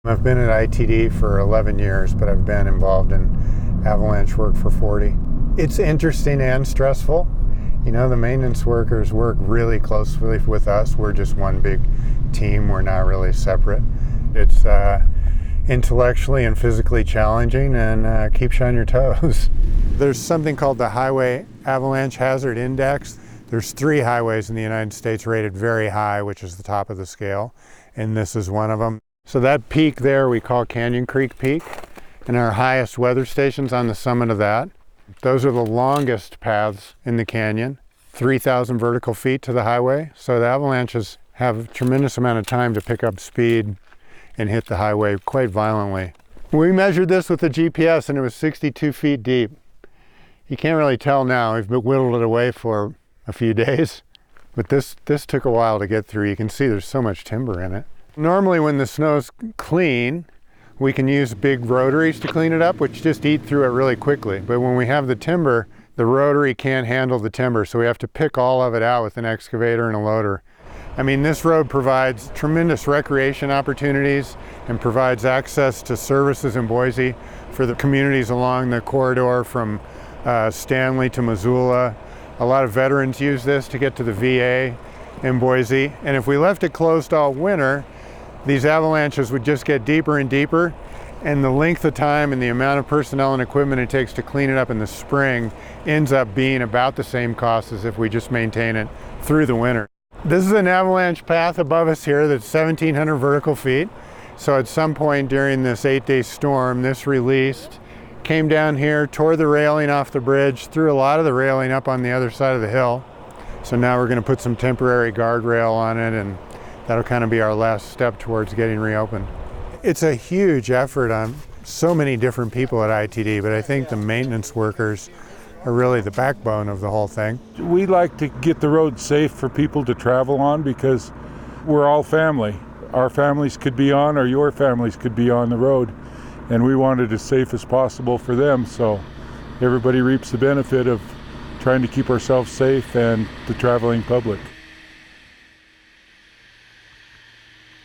I've been at ITD for 11 years, but I've been involved in avalanche work for 40. It's interesting and stressful. You know, the maintenance workers work really closely with us. We're just one big team. We're not really separate. It's intellectually and physically challenging, and keeps you on your toes. There's something called the Highway Avalanche Hazard Index. There's 3 highways in the United States rated very high, which is the top of the scale, and this is one of them. So that peak there we call Canyon Creek Peak, and our highest weather station's on the summit of that. Those are the longest paths in the canyon, 3,000 vertical feet to the highway. So the avalanches have a tremendous amount of time to pick up speed and hit the highway quite violently. We measured this with the GPS and it was 62 feet deep. You can't really tell now. We've whittled it away for a few days, but this took a while to get through. You can see there's so much timber in it. Normally when the snow's clean, we can use big rotaries to clean it up, which just eat through it really quickly. But when we have the timber, the rotary can't handle the timber, so we have to pick all of it out with an excavator and a loader. I mean, this road provides tremendous recreation opportunities and provides access to services in Boise for the communities along the corridor from Stanley to Missoula. A lot of veterans use this to get to the VA in Boise. And if we left it closed all winter, these avalanches would just get deeper and deeper, and the length of time and the amount of personnel and equipment it takes to clean it up in the spring ends up being about the same cost as if we just maintain it through the winter. This is an avalanche path above us here that's 1,700 vertical feet. So at some point during this 8-day storm, this released, came down here, tore the railing off the bridge, threw a lot of the railing up on the other side of the hill. So now we're going to put some temporary guardrail on it, and that'll kind of be our last step towards getting reopened. It's a huge effort on so many different people at ITD, but I think the maintenance workers are really the backbone of the whole thing. We like to get the road safe for people to travel on because we're all family. Our families could be on, or your families could be on the road, and we want it as safe as possible for them, so everybody reaps the benefit of trying to keep ourselves safe and the traveling public.